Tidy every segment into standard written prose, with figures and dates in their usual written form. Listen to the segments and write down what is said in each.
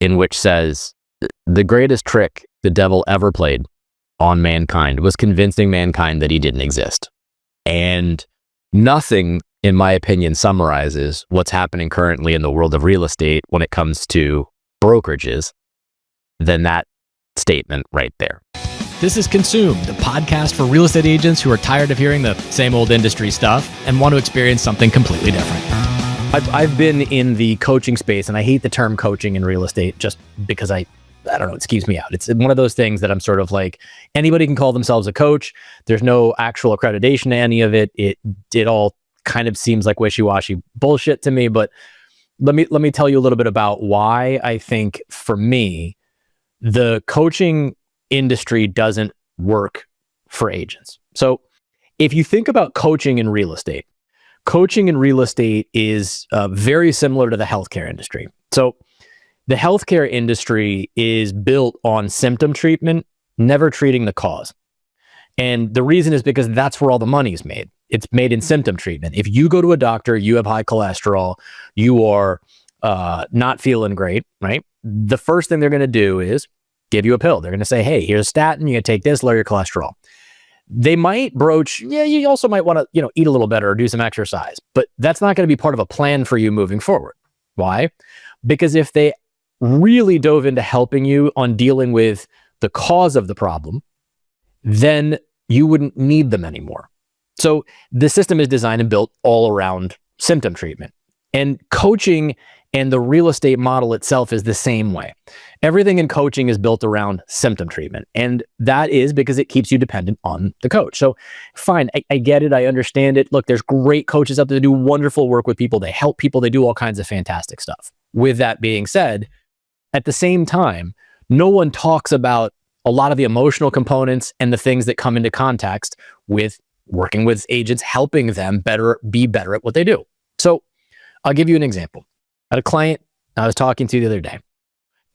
in which says the greatest trick the devil ever played on mankind was convincing mankind that he didn't exist. And nothing, in my opinion, summarizes what's happening currently in the world of real estate when it comes to brokerages than that statement right there. This is Consume, the podcast for real estate agents who are tired of hearing the same old industry stuff and want to experience something completely different. I've been in the coaching space, and I hate the term coaching in real estate just because I don't know, it skews me out. It's one of those things that I'm sort of like, anybody can call themselves a coach. There's no actual accreditation to any of it. It all kind of seems like wishy-washy bullshit to me. But let me tell you a little bit about why I think, for me, the coaching industry doesn't work for agents. So if you think about coaching in real estate is very similar to the healthcare industry. So the healthcare industry is built on symptom treatment, never treating the cause. And the reason is because that's where all the money is made. It's made in symptom treatment. If you go to a doctor, you have high cholesterol, you are not feeling great, right? The first thing they're going to do is give you a pill. They're going to say, hey, here's a statin, you're going to take this, lower your cholesterol. They might broach, you also might want to, eat a little better or do some exercise, but that's not going to be part of a plan for you moving forward. Why? Because if they really dove into helping you on dealing with the cause of the problem, then you wouldn't need them anymore. So the system is designed and built all around symptom treatment. And coaching and the real estate model itself is the same way. Everything in coaching is built around symptom treatment. And that is because it keeps you dependent on the coach. So fine, I get it. I understand it. Look, there's great coaches out there that do wonderful work with people. They help people. They do all kinds of fantastic stuff. With that being said, at the same time, no one talks about a lot of the emotional components and the things that come into context with working with agents, helping them be better at what they do. So I'll give you an example. I had a client I was talking to the other day,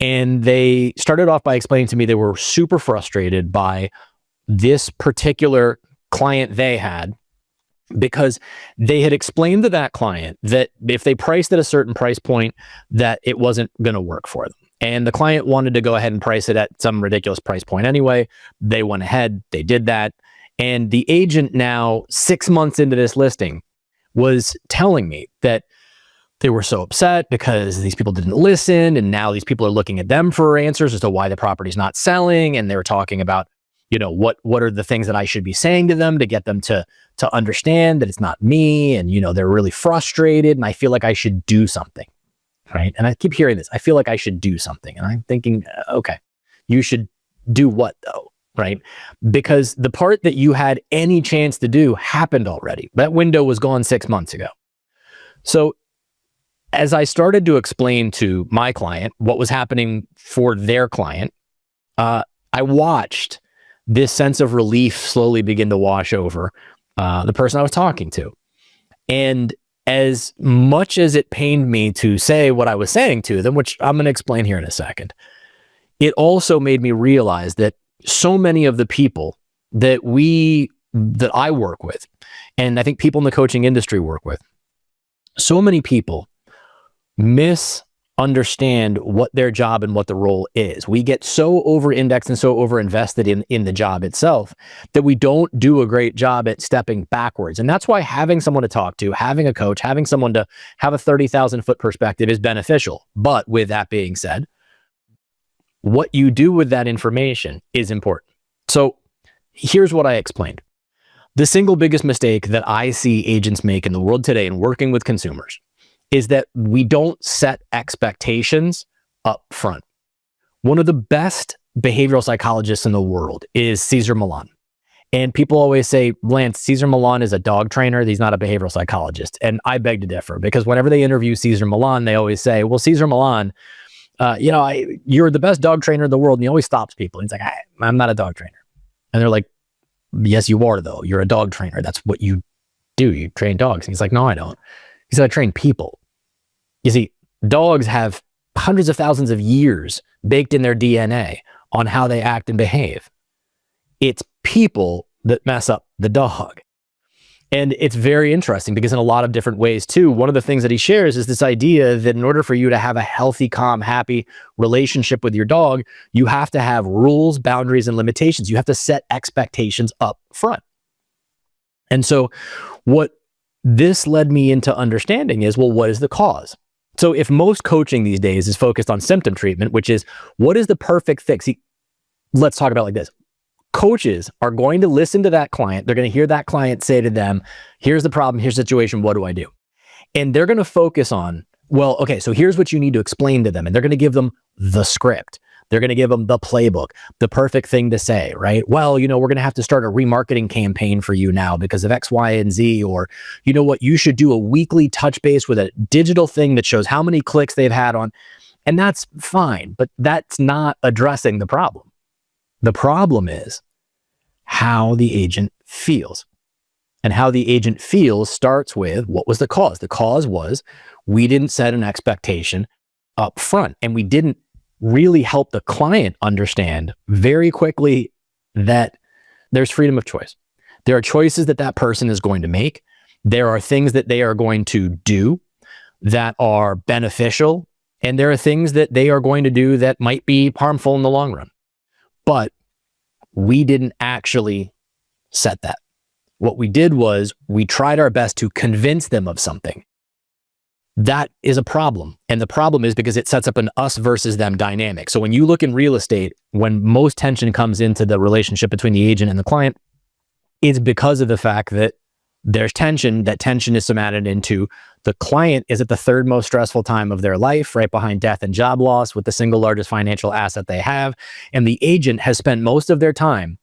and they started off by explaining to me they were super frustrated by this particular client they had, because they had explained to that client that if they priced at a certain price point, that it wasn't going to work for them. And the client wanted to go ahead and price it at some ridiculous price point anyway. They went ahead, they did that. And the agent, now 6 months into this listing, was telling me that they were so upset because these people didn't listen. And now these people are looking at them for answers as to why the property's not selling. And they were talking about, what are the things that I should be saying to them to get them to understand that it's not me. And, they're really frustrated. And I feel like I should do something. Right. And I keep hearing this. I feel like I should do something. And I'm thinking, okay, you should do what though? Right. Because the part that you had any chance to do happened already. That window was gone 6 months ago. So as I started to explain to my client what was happening for their client, I watched this sense of relief slowly begin to wash over the person I was talking to. And as much as it pained me to say what I was saying to them, which I'm going to explain here in a second, it also made me realize that so many of the people that I work with, and I think people in the coaching industry work with, so many people misunderstand what their job and what the role is. We get so over-indexed and so over-invested in the job itself that we don't do a great job at stepping backwards. And that's why having someone to talk to, having a coach, having someone to have a 30,000-foot perspective is beneficial. But with that being said, what you do with that information is important. So here's what I explained. The single biggest mistake that I see agents make in the world today in working with consumers is that we don't set expectations up front. One of the best behavioral psychologists in the world is Cesar Millan. And people always say, Lance, Cesar Millan is a dog trainer. He's not a behavioral psychologist. And I beg to differ, because whenever they interview Cesar Millan, they always say, well, Cesar Millan, you're the best dog trainer in the world. And he always stops people. And he's like, I'm not a dog trainer. And they're like, yes, you are though. You're a dog trainer. That's what you do. You train dogs. And he's like, no, I don't. He said, I train people. You see, dogs have hundreds of thousands of years baked in their DNA on how they act and behave. It's people that mess up the dog. And it's very interesting because in a lot of different ways too, one of the things that he shares is this idea that in order for you to have a healthy, calm, happy relationship with your dog, you have to have rules, boundaries, and limitations. You have to set expectations up front. And so what this led me into understanding is, well, what is the cause? So if most coaching these days is focused on symptom treatment, which is what is the perfect fix? Let's talk about it like this. Coaches are going to listen to that client. They're going to hear that client say to them, here's the problem, here's the situation, what do I do? And they're going to focus on, well, okay, so here's what you need to explain to them. And they're going to give them the script. They're going to give them the playbook, the perfect thing to say, right? Well, we're going to have to start a remarketing campaign for you now because of X, Y, and Z. Or, you know what, you should do a weekly touch base with a digital thing that shows how many clicks they've had on. And that's fine, but that's not addressing the problem. The problem is how the agent feels. And how the agent feels starts with, what was the cause? The cause was we didn't set an expectation up front, and we didn't really help the client understand very quickly that there's freedom of choice. There are choices that that person is going to make. There are things that they are going to do that are beneficial, and there are things that they are going to do that might be harmful in the long run. But we didn't actually set that. What we did was we tried our best to convince them of something. That is a problem. And the problem is because it sets up an us versus them dynamic. So when you look in real estate, when most tension comes into the relationship between the agent and the client, it's because of the fact that there's tension. That tension is surmounted into the client is at the third most stressful time of their life, right behind death and job loss, with the single largest financial asset they have. And the agent has spent most of their time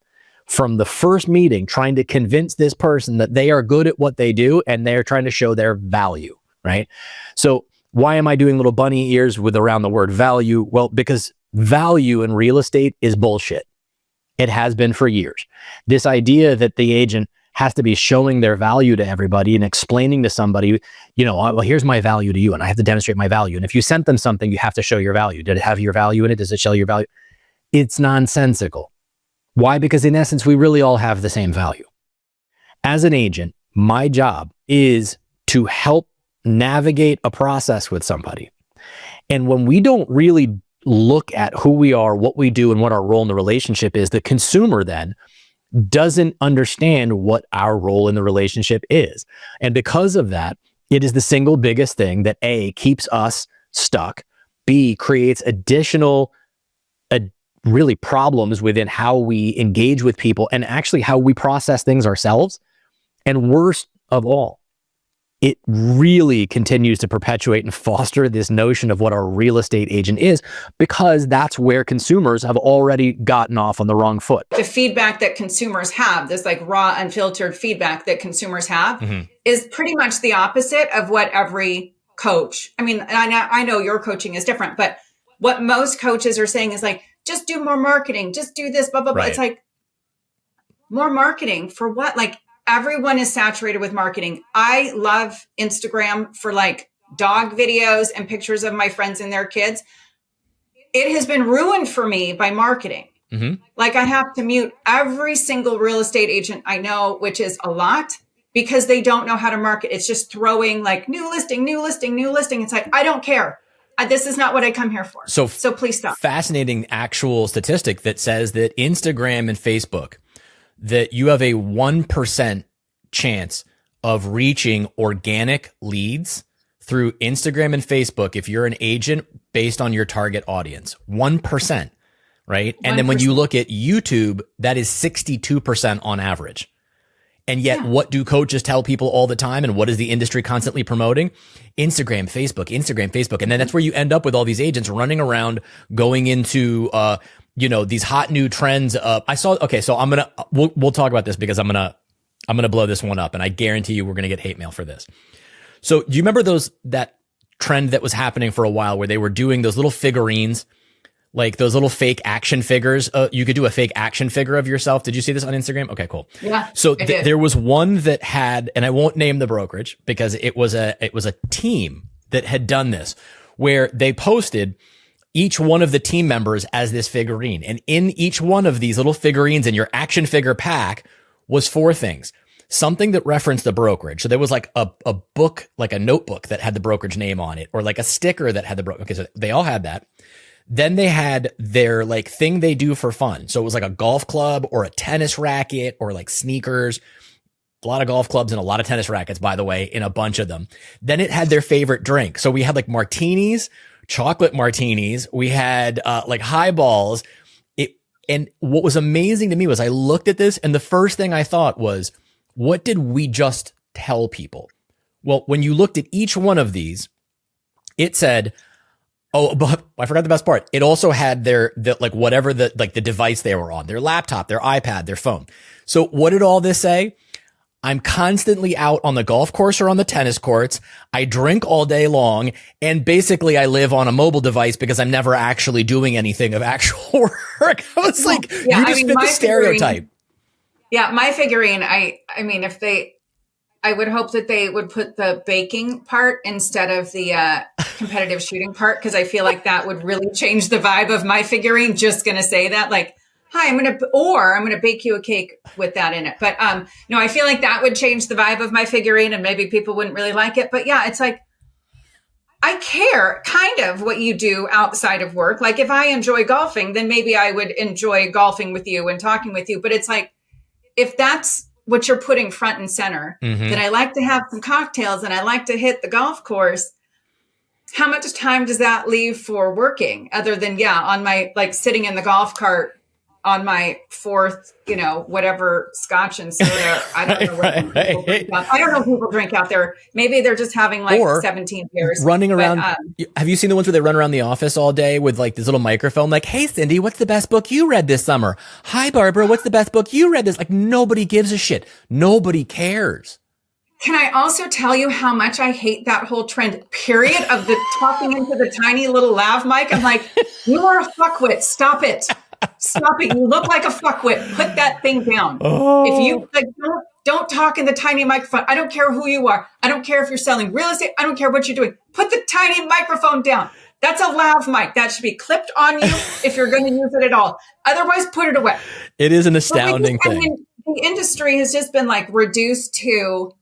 from the first meeting trying to convince this person that they are good at what they do and they're trying to show their value, right? So why am I doing little bunny ears with around the word value? Well, because value in real estate is bullshit. It has been for years. This idea that the agent has to be showing their value to everybody and explaining to somebody, well, here's my value to you, and I have to demonstrate my value. And if you sent them something, you have to show your value. Did it have your value in it? Does it show your value? It's nonsensical. Why? Because in essence, we really all have the same value. As an agent, my job is to help navigate a process with somebody. And when we don't really look at who we are, what we do, and what our role in the relationship is, the consumer then doesn't understand what our role in the relationship is. And because of that, it is the single biggest thing that A, keeps us stuck, B, creates additional really problems within how we engage with people and actually how we process things ourselves. And worst of all, it really continues to perpetuate and foster this notion of what our real estate agent is, because that's where consumers have already gotten off on the wrong foot. The feedback that consumers have, this like raw, unfiltered feedback that consumers have, is pretty much the opposite of what every coach, I know your coaching is different, but what most coaches are saying is like, just do more marketing, just do this, blah, blah, blah. Right. It's like, more marketing for what? Like, everyone is saturated with marketing. I love Instagram for like dog videos and pictures of my friends and their kids. It has been ruined for me by marketing. Like, I have to mute every single real estate agent I know, which is a lot, because they don't know how to market. It's just throwing like new listing, new listing, new listing. It's like, I don't care. This is not what I come here for. So please stop. Fascinating actual statistic that says that Instagram and Facebook, that you have a 1% chance of reaching organic leads through Instagram and Facebook if you're an agent based on your target audience. 1%, right? 1%. And then when you look at YouTube, that is 62% on average. And yet, what do coaches tell people all the time? And what is the industry constantly promoting? Instagram, Facebook. And then that's where you end up with all these agents running around going into, these hot new trends. So we'll talk about this because I'm going to blow this one up, and I guarantee you we're going to get hate mail for this. So do you remember that trend that was happening for a while where they were doing those little figurines, like those little fake action figures? You could do a fake action figure of yourself. Did you see this on Instagram? Okay, cool. Yeah. So there was one that had, and I won't name the brokerage because it was a team that had done this, where they posted each one of the team members as this figurine. And in each one of these little figurines in your action figure pack was 4 things. something that referenced the brokerage. So there was like a book, like a notebook that had the brokerage name on it, or like a sticker that had the brokerage. Okay, so they all had that. Then they had their like thing they do for fun. So it was like a golf club or a tennis racket or like sneakers. A lot of golf clubs and a lot of tennis rackets, by the way, in a bunch of them. Then it had their favorite drink. So we had like martinis, chocolate martinis. We had like highballs. And what was amazing to me was I looked at this and the first thing I thought was, what did we just tell people? Well, when you looked at each one of these, it said, oh, but I forgot the best part. It also had their like whatever the device they were on, their laptop, their iPad, their phone. So what did all this say? I'm constantly out on the golf course or on the tennis courts. I drink all day long. And basically I live on a mobile device because I'm never actually doing anything of actual work. I was like, yeah, you just fit the stereotype. Yeah. My figurine, I mean, I would hope that they would put the baking part instead of the competitive shooting part. Cause I feel like that would really change the vibe of my figurine. Just going to say that, like, hi, I'm going to bake you a cake with that in it. But no, I feel like that would change the vibe of my figurine and maybe people wouldn't really like it. But yeah, it's like, I care kind of what you do outside of work. Like if I enjoy golfing, then maybe I would enjoy golfing with you and talking with you. But it's like, if that's what you're putting front and center, that I like to have some cocktails and I like to hit the golf course, how much time does that leave for working other than, on my, like sitting in the golf cart on my fourth, whatever scotch and soda. I don't know what people drink out. I don't know if people drink out there. Maybe they're just having like 17 beers. Running around. Have you seen the ones where they run around the office all day with like this little microphone? Like, hey, Cindy, what's the best book you read this summer? Hi, Barbara, what's the best book you read this? Like nobody gives a shit. Nobody cares. Can I also tell you how much I hate that whole trend, period, of the talking into the tiny little lav mic? I'm like, you are a fuckwit. Stop it. Stop it. You look like a fuckwit. Put that thing down. If you like, don't talk in the tiny microphone. I don't care who you are. I don't care if you're selling real estate. I don't care what you're doing. Put the tiny microphone down. That's a lav mic. That should be clipped on you if you're going to use it at all. Otherwise, put it away. It is an astounding thing. I mean, the industry has just been like reduced to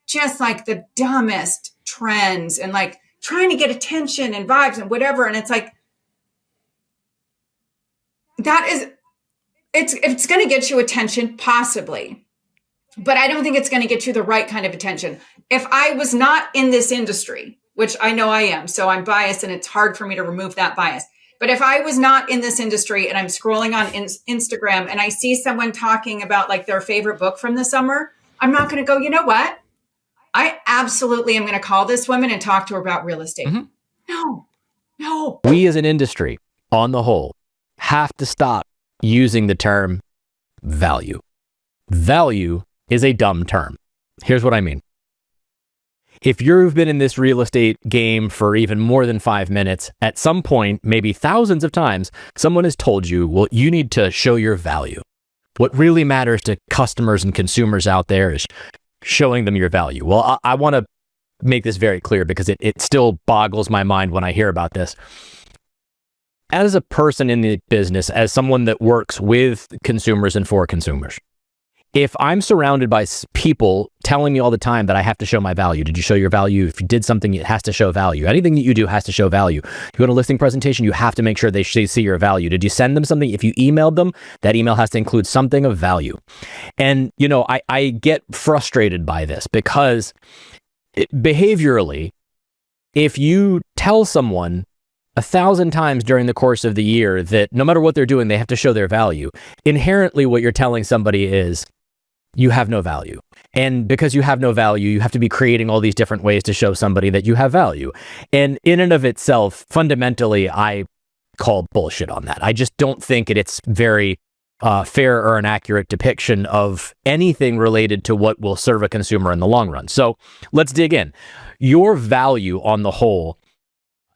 just like the dumbest trends and like trying to get attention and vibes and whatever. And it's like, it's going to get you attention possibly, but I don't think it's going to get you the right kind of attention. If I was not in this industry, which I know I am, so I'm biased and it's hard for me to remove that bias. But if I was not in this industry and I'm scrolling on Instagram and I see someone talking about like their favorite book from the summer, I'm not going to go, you know what? I absolutely am going to call this woman and talk to her about real estate. No. We as an industry on the whole have to stop using the term value. Value is a dumb term. Here's what I mean. If you've been in this real estate game for even more than 5 minutes, at some point, maybe thousands of times, someone has told you, well, you need to show your value. What really matters to customers and consumers out there is showing them your value. Well, I want to make this very clear because it still boggles my mind when I hear about this. As a person in the business, as someone that works with consumers and for consumers, if I'm surrounded by people telling me all the time that I have to show my value, did you show your value? If you did something, it has to show value. Anything that you do has to show value. You go to a listing presentation, you have to make sure they see your value. Did you send them something? If you emailed them, that email has to include something of value. And, I get frustrated by this because behaviorally, if you tell someone 1,000 times during the course of the year that no matter what they're doing, they have to show their value, inherently what you're telling somebody is, you have no value. And because you have no value, you have to be creating all these different ways to show somebody that you have value. And in and of itself, fundamentally, I call bullshit on that. I just don't think it's very fair or an accurate depiction of anything related to what will serve a consumer in the long run. So let's dig in. Your value on the whole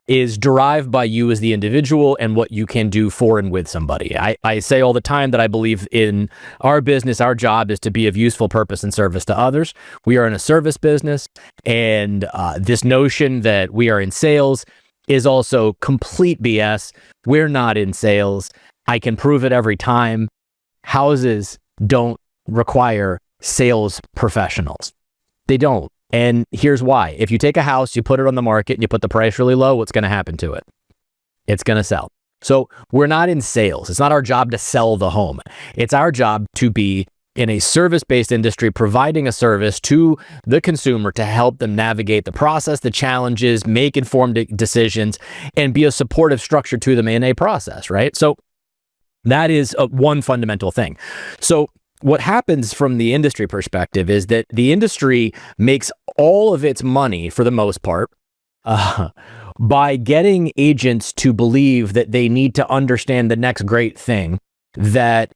is derived by you as the individual and what you can do for and with somebody. I say all the time that I believe in our business, our job is to be of useful purpose and service to others. We are in a service business, and this notion that we are in sales is also complete BS. We're not in sales. I can prove it every time. Houses don't require sales professionals. They don't. And here's why. If you take a house, you put it on the market, and you put the price really low, what's going to happen to it? It's going to sell. So we're not in sales. It's not our job to sell the home. It's our job to be in a service-based industry, providing a service to the consumer to help them navigate the process, the challenges, make informed decisions, and be a supportive structure to them in a process, right? So that is one fundamental thing. So what happens from the industry perspective is that the industry makes all of its money, for the most part, by getting agents to believe that they need to understand the next great thing that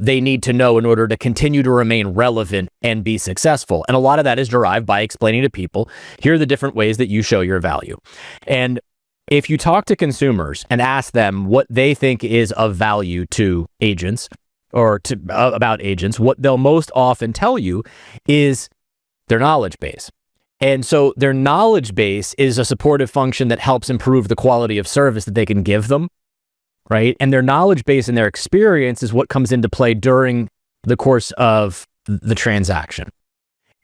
they need to know in order to continue to remain relevant and be successful. And a lot of that is derived by explaining to people, here are the different ways that you show your value. And if you talk to consumers and ask them what they think is of value to agents or about agents, what they'll most often tell you is their knowledge base. And so their knowledge base is a supportive function that helps improve the quality of service that they can give them. Right? And their knowledge base and their experience is what comes into play during the course of the transaction.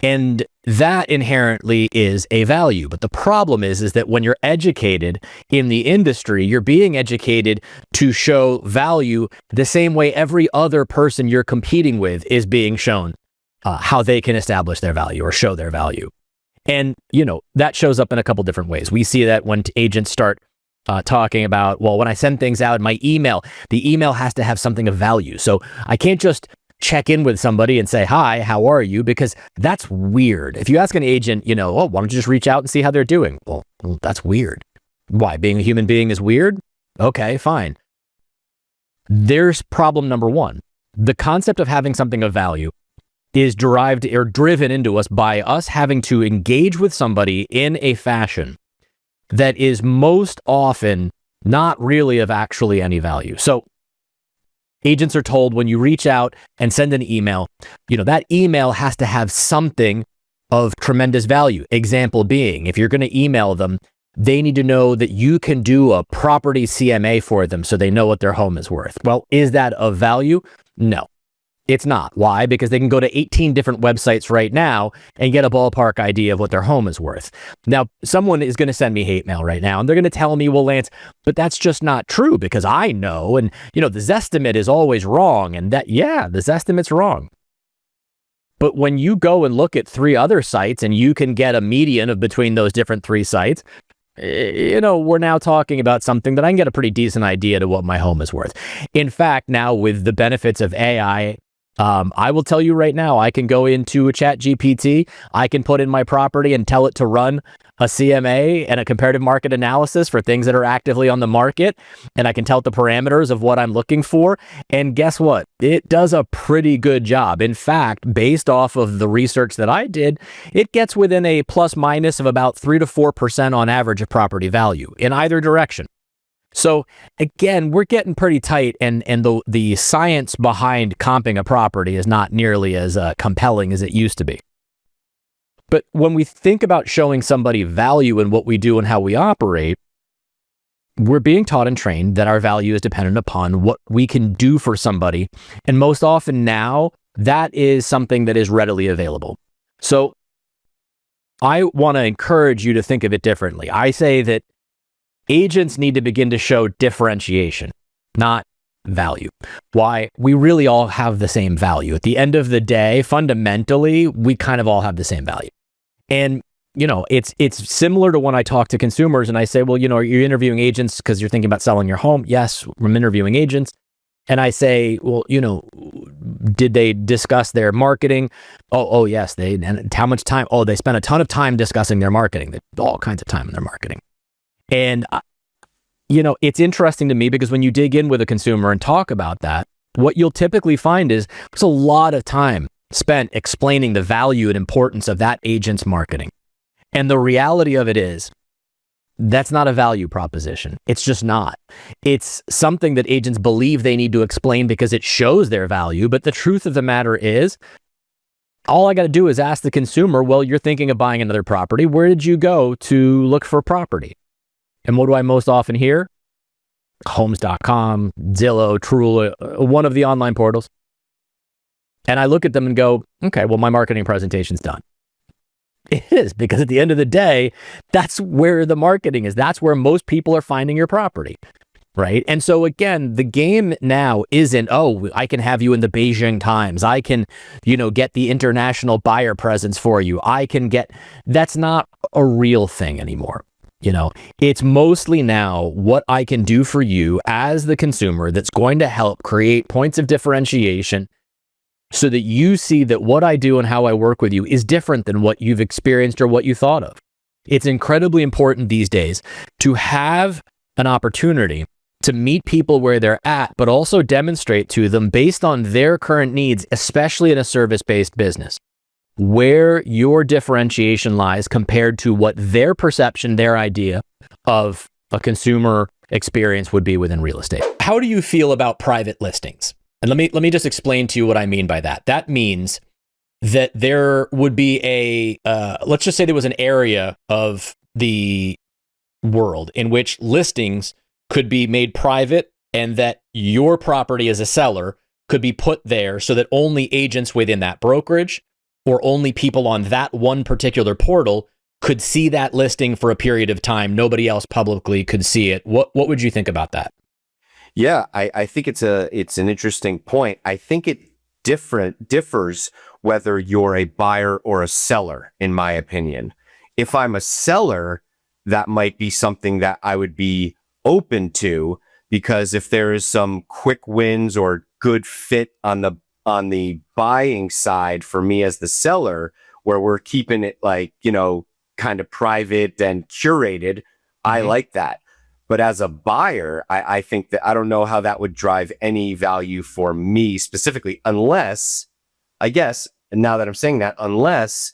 And that inherently is a value. But the problem is that when you're educated in the industry, you're being educated to show value the same way every other person you're competing with is being shown how they can establish their value or show their value. And, that shows up in a couple different ways. We see that when agents start talking about, well, when I send things out in my email, the email has to have something of value. So I can't just check in with somebody and say, hi, how are you? Because that's weird. If you ask an agent, oh, why don't you just reach out and see how they're doing? Well, that's weird. Why? Being a human being is weird? Okay, fine. There's problem number one. The concept of having something of value is derived or driven into us by us having to engage with somebody in a fashion that is most often not really of actually any value. So agents are told when you reach out and send an email, that email has to have something of tremendous value. Example being, if you're going to email them, they need to know that you can do a property CMA for them so they know what their home is worth. Well, is that of value? No. It's not. Why? Because they can go to 18 different websites right now and get a ballpark idea of what their home is worth. Now, someone is going to send me hate mail right now, and they're going to tell me, well, Lance, but that's just not true because I know, and, the Zestimate is always wrong, and the Zestimate's wrong. But when you go and look at 3 other sites and you can get a median of between those different 3 sites, we're now talking about something that I can get a pretty decent idea to what my home is worth. In fact, now with the benefits of AI, I will tell you right now, I can go into a chat GPT, I can put in my property and tell it to run a CMA and a comparative market analysis for things that are actively on the market. And I can tell it the parameters of what I'm looking for. And guess what? It does a pretty good job. In fact, based off of the research that I did, it gets within a plus minus of about 3 to 4% on average of property value in either direction. So again, we're getting pretty tight, and the science behind comping a property is not nearly as compelling as it used to be. But when we think about showing somebody value in what we do and how we operate, we're being taught and trained that our value is dependent upon what we can do for somebody. And most often now, that is something that is readily available. So I want to encourage you to think of it differently. I say that agents need to begin to show differentiation, not value. Why? We really all have the same value. At the end of the day, fundamentally, we kind of all have the same value. And, it's similar to when I talk to consumers and I say, well, are you interviewing agents because you're thinking about selling your home? Yes, I'm interviewing agents. And I say, well, did they discuss their marketing? Oh, yes. And how much time? Oh, they spent a ton of time discussing their marketing. All kinds of time in their marketing. And, it's interesting to me because when you dig in with a consumer and talk about that, what you'll typically find is there's a lot of time spent explaining the value and importance of that agent's marketing. And the reality of it is that's not a value proposition. It's just not. It's something that agents believe they need to explain because it shows their value. But the truth of the matter is, all I got to do is ask the consumer, well, you're thinking of buying another property. Where did you go to look for property? And what do I most often hear? Homes.com, Zillow, Trulia, one of the online portals. And I look at them and go, okay, well, my marketing presentation's done. It is, because at the end of the day, that's where the marketing is. That's where most people are finding your property, right? And so again, the game now isn't, oh, I can have you in the Beijing Times. I can, get the international buyer presence for you. That's not a real thing anymore. It's mostly now what I can do for you as the consumer that's going to help create points of differentiation so that you see that what I do and how I work with you is different than what you've experienced or what you thought of. It's incredibly important these days to have an opportunity to meet people where they're at, but also demonstrate to them based on their current needs, especially in a service-based business, where your differentiation lies compared to what their perception, their idea of a consumer experience would be within real estate. How do you feel about private listings? And let me just explain to you what I mean by that. That means that there would be let's just say there was an area of the world in which listings could be made private, and that your property as a seller could be put there so that only agents within that brokerage or only people on that one particular portal could see that listing for a period of time. Nobody else publicly could see it. What would you think about that? Yeah, I think it's an interesting point. I think it differs whether you're a buyer or a seller, in my opinion. If I'm a seller, that might be something that I would be open to, because if there is some quick wins or good fit on the buying side for me as the seller, where we're keeping it kind of private and curated, I like that. But as a buyer, I think that I don't know how that would drive any value for me specifically, unless, I guess, and now that I'm saying that, unless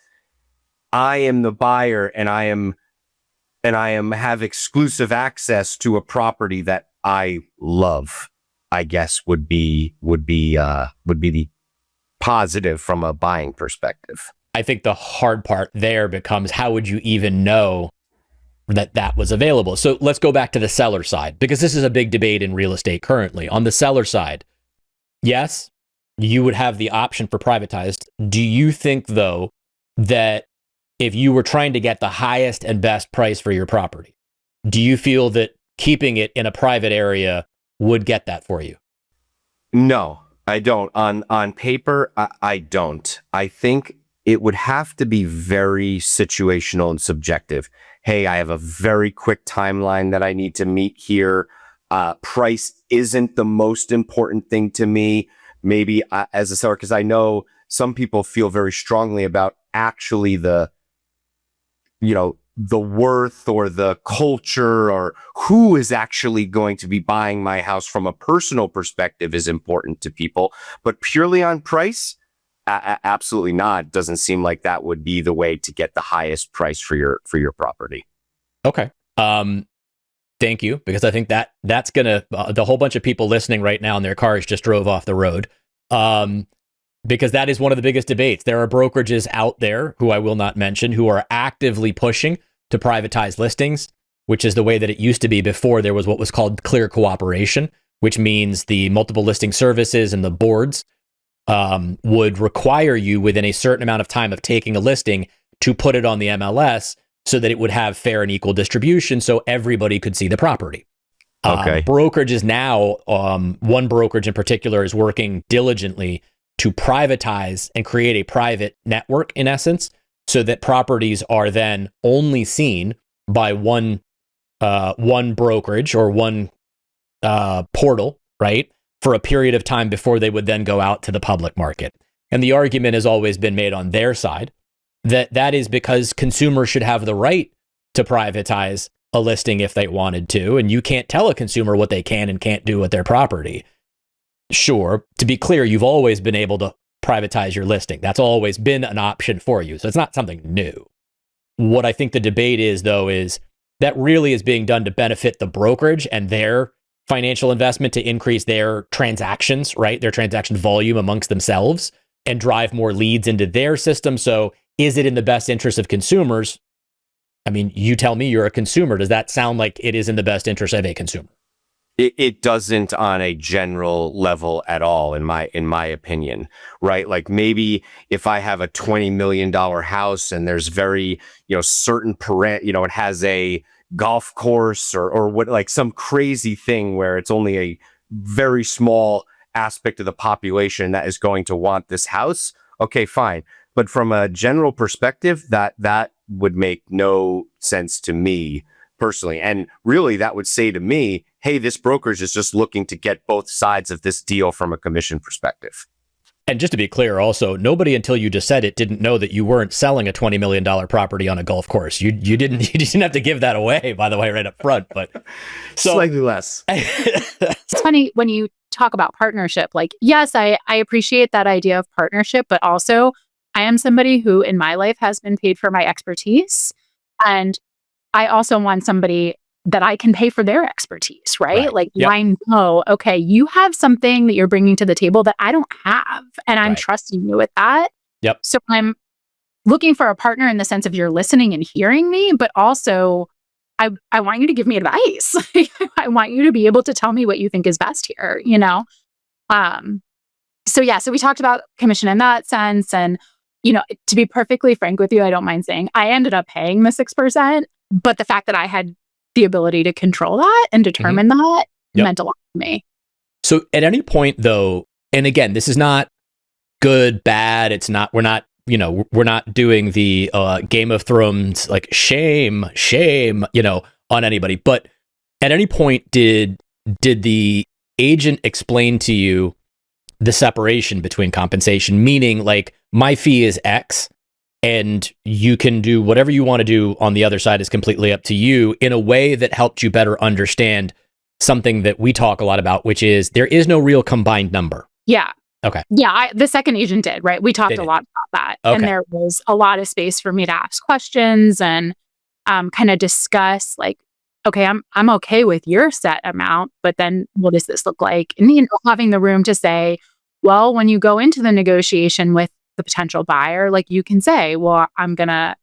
I am the buyer and I have exclusive access to a property that I love, I guess would be the positive from a buying perspective. I think the hard part there becomes, how would you even know that was available? So let's go back to the seller side, because this is a big debate in real estate currently. On the seller side, yes, you would have the option for privatized. Do you think, though, that if you were trying to get the highest and best price for your property, do you feel that keeping it in a private area would get that for you? No, I don't. On paper, I don't. I think it would have to be very situational and subjective. Hey, I have a very quick timeline that I need to meet here. Price isn't the most important thing to me. Maybe as a seller, because I know some people feel very strongly about actually the worth or the culture, or who is actually going to be buying my house from a personal perspective is important to people. But purely on price, absolutely not. It doesn't seem like that would be the way to get the highest price for your property. Okay. Thank you, because I think that's gonna the whole bunch of people listening right now in their cars just drove off the road. Because that is one of the biggest debates. There are brokerages out there, who I will not mention, who are actively pushing to privatize listings, which is the way that it used to be before there was what was called clear cooperation, which means the multiple listing services and the boards would require you within a certain amount of time of taking a listing to put it on the MLS so that it would have fair and equal distribution so everybody could see the property. Okay. Brokerages now, one brokerage in particular is working diligently to privatize and create a private network, in essence, so that properties are then only seen by one brokerage or one portal, right, for a period of time before they would then go out to the public market. And the argument has always been made on their side that is because consumers should have the right to privatize a listing if they wanted to, and you can't tell a consumer what they can and can't do with their property. Sure, to be clear, you've always been able to privatize your listing. That's always been an option for you. So it's not something new. What I think the debate is, though, is that really is being done to benefit the brokerage and their financial investment to increase their transactions, right? Their transaction volume amongst themselves and drive more leads into their system. So is it in the best interest of consumers? I mean, you tell me, you're a consumer. Does that sound like it is in the best interest of a consumer? It doesn't on a general level at all, in my opinion, right? Like maybe if I have a $20 million house and there's very, certain it has a golf course or what, like some crazy thing where it's only a very small aspect of the population that is going to want this house. Okay, fine. But from a general perspective, that would make no sense to me personally. And really that would say to me, hey, this brokerage is just looking to get both sides of this deal from a commission perspective. And just to be clear, also, nobody until you just said it didn't know that you weren't selling a $20 million property on a golf course. You didn't have to give that away, by the way, right up front. But so slightly less. It's funny when you talk about partnership. Like, yes, I appreciate that idea of partnership, but also I am somebody who in my life has been paid for my expertise. And I also want somebody that I can pay for their expertise, right? Like, Yep. I know, okay, you have something that you're bringing to the table that I don't have, and I'm Right. trusting you with that. Yep. So I'm looking for a partner in the sense of you're listening and hearing me, but also I want you to give me advice. I want you to be able to tell me what you think is best here, So we talked about commission in that sense. And, to be perfectly frank with you, I don't mind saying I ended up paying the 6%, but the fact that I had the ability to control that and determine that Yep. meant a lot to me. So at any point though, and again, this is not good, bad. It's not, we're not doing the Game of Thrones, like shame, on anybody. But at any point did the agent explain to you the separation between compensation, meaning like my fee is X and you can do whatever you want to do on the other side is completely up to you, in a way that helped you better understand something that we talk a lot about, which is there is no real combined number. Yeah. Okay. Yeah, the second agent did, right? We talked They a did. lot about that. Okay. And there was a lot of space for me to ask questions and kind of discuss like, okay, I'm okay with your set amount, but then what does this look like? And having the room to say, well, when you go into the negotiation with the potential buyer, like you can say, well, I'm gonna,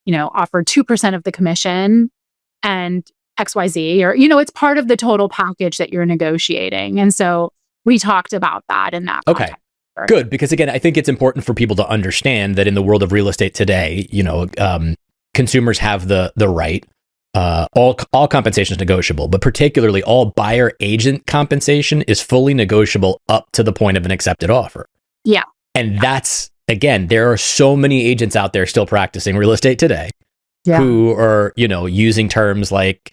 offer 2% of the commission and XYZ, or, it's part of the total package that you're negotiating. And so we talked about that in that Okay. context. Good, because again, I think it's important for people to understand that in the world of real estate today, consumers have the right. All compensation is negotiable, but particularly all buyer agent compensation is fully negotiable up to the point of an accepted offer. Yeah. And that's, again, there are so many agents out there still practicing real estate today who are, using terms like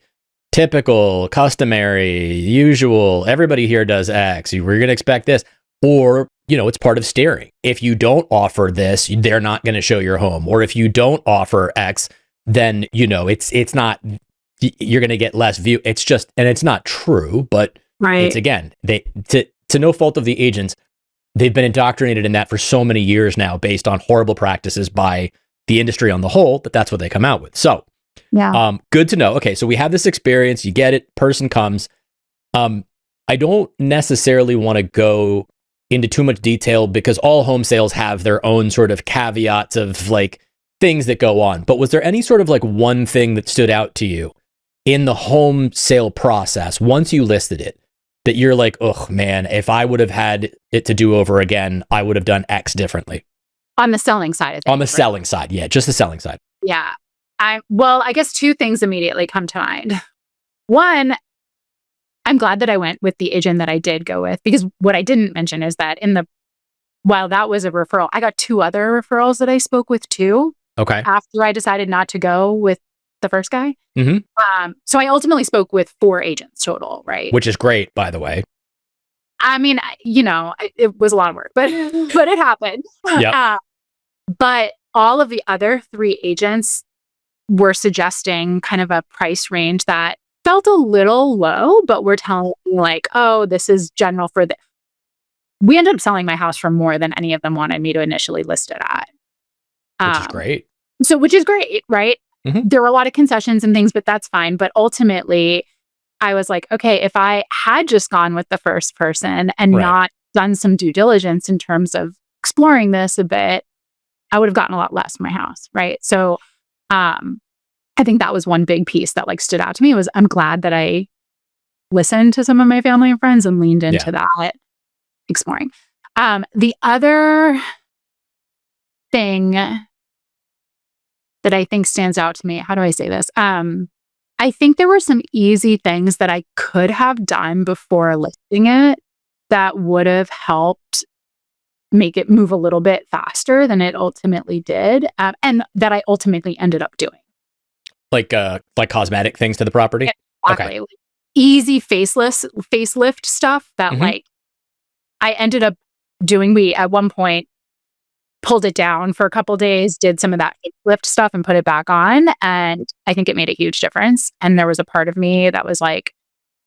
typical, customary, usual, everybody here does X, we're going to expect this, or, it's part of steering. If you don't offer this, they're not going to show your home. Or if you don't offer X, then, it's not, you're going to get less view. It's just, and it's not true, but it's, again, to no fault of the agents, they've been indoctrinated in that for so many years now based on horrible practices by the industry on the whole, but that's what they come out with. So, good to know. Okay. So we have this experience, you get it, person comes. I don't necessarily want to go into too much detail because all home sales have their own sort of caveats of like things that go on. But was there any sort of like one thing that stood out to you in the home sale process once you listed it that you're like, oh man, if I would have had it to do over again, I would have done X differently? On the selling side of things. On the selling side. Yeah, just the selling side. Yeah. I guess two things immediately come to mind. One, I'm glad that I went with the agent that I did go with, because what I didn't mention is that while that was a referral, I got 2 other referrals that I spoke with too. Okay. After I decided not to go with the first guy. Mm-hmm. So I ultimately spoke with 4 agents total, right? Which is great, by the way. I mean, it was a lot of work, but it happened. Yep. But all of the other 3 agents were suggesting kind of a price range that felt a little low, but were telling me like, oh, this is general for the. We ended up selling my house for more than any of them wanted me to initially list it at. Which is great. Which is great, right? Mm-hmm. There were a lot of concessions and things, but that's fine. But ultimately, I was like, okay, if I had just gone with the first person and not done some due diligence in terms of exploring this a bit, I would have gotten a lot less for my house, right? So I think that was one big piece that like stood out to me was I'm glad that I listened to some of my family and friends and leaned into that exploring. The other thing that I think stands out to me, how do I say this? I think there were some easy things that I could have done before listing it that would have helped make it move a little bit faster than it ultimately did, and that I ultimately ended up doing. Like cosmetic things to the property? Exactly. Like easy facelift stuff that like I ended up doing. We at one point pulled it down for a couple days, did some of that facelift stuff and put it back on. And I think it made a huge difference. And there was a part of me that was like,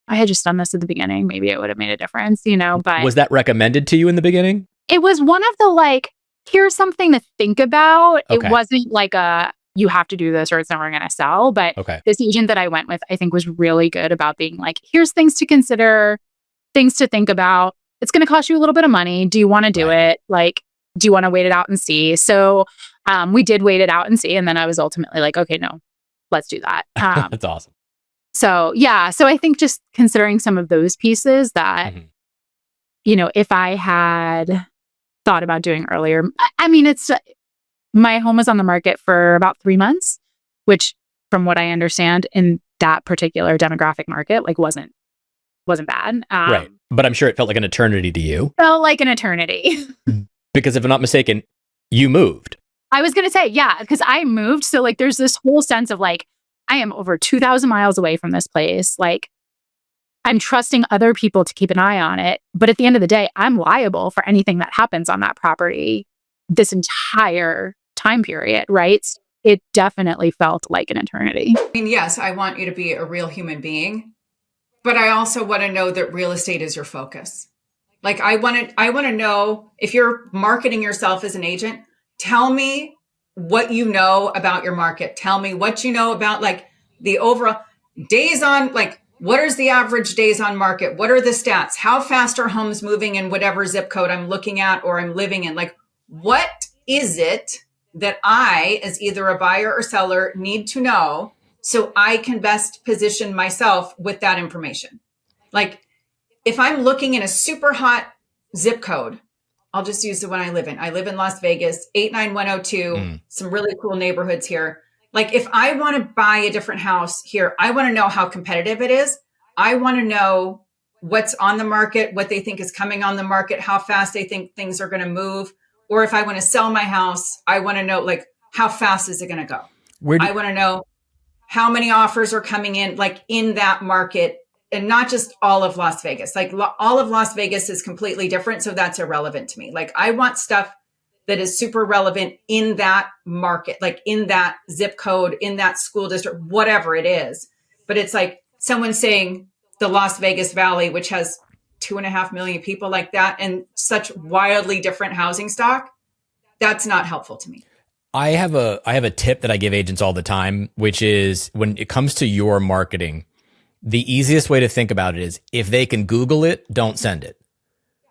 I had just done this at the beginning. Maybe it would have made a difference, but was that recommended to you in the beginning? It was one of the like, here's something to think about. Okay. It wasn't like you have to do this or it's never going to sell. But this agent that I went with, I think was really good about being like, here's things to consider, things to think about. It's going to cost you a little bit of money. Do you want to do it? Like, do you want to wait it out and see? So we did wait it out and see. And then I was ultimately like, okay, no, let's do that. That's awesome. So yeah. So I think just considering some of those pieces that, if I had thought about doing earlier, I mean, my home was on the market for about 3 months, which from what I understand in that particular demographic market, like wasn't bad. Right. But I'm sure it felt like an eternity to you. Felt like an eternity. Because if I'm not mistaken, you moved. I was going to say, yeah, because I moved. So like, there's this whole sense of like, I am over 2,000 miles away from this place. Like, I'm trusting other people to keep an eye on it. But at the end of the day, I'm liable for anything that happens on that property this entire time period, right? It definitely felt like an eternity. I mean, yes, I want you to be a real human being, but I also want to know that real estate is your focus. Like I want to know if you're marketing yourself as an agent, tell me what you know about your market. Tell me what you know about like the overall days on, like what is the average days on market? What are the stats? How fast are homes moving in whatever zip code I'm looking at or I'm living in? Like, what is it that I, as either a buyer or seller, need to know so I can best position myself with that information? Like, if I'm looking in a super hot zip code, I'll just use the one I live in. I live in Las Vegas, 89102, some really cool neighborhoods here. Like if I want to buy a different house here, I want to know how competitive it is. I want to know what's on the market, what they think is coming on the market, how fast they think things are going to move. Or if I want to sell my house, I want to know like how fast is it going to go? I want to know how many offers are coming in, like in that market. And not just all of Las Vegas, like all of Las Vegas is completely different. So that's irrelevant to me. Like I want stuff that is super relevant in that market, like in that zip code, in that school district, whatever it is. But it's like someone saying the Las Vegas Valley, which has 2.5 million people like that and such wildly different housing stock. That's not helpful to me. I have a tip that I give agents all the time, which is when it comes to your marketing, the easiest way to think about it is if they can Google it, don't send it.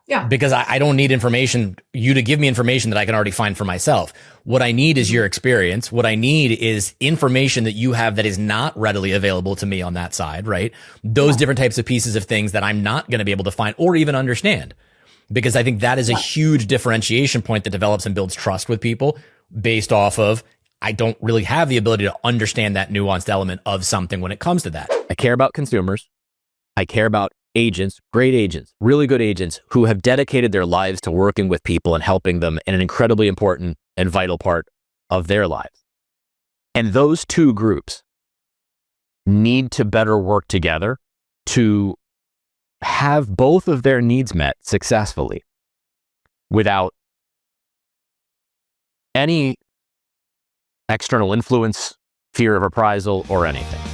Yeah. Because I don't need you to give me information that I can already find for myself. What I need is your experience. What I need is information that you have that is not readily available to me on that side, right? Those different types of pieces of things that I'm not going to be able to find or even understand. Because I think that is a huge differentiation point that develops and builds trust with people based off of, I don't really have the ability to understand that nuanced element of something when it comes to that. I care about consumers. I care about agents, great agents, really good agents who have dedicated their lives to working with people and helping them in an incredibly important and vital part of their lives. And those two groups need to better work together to have both of their needs met successfully without any external influence, fear of reprisal, or anything.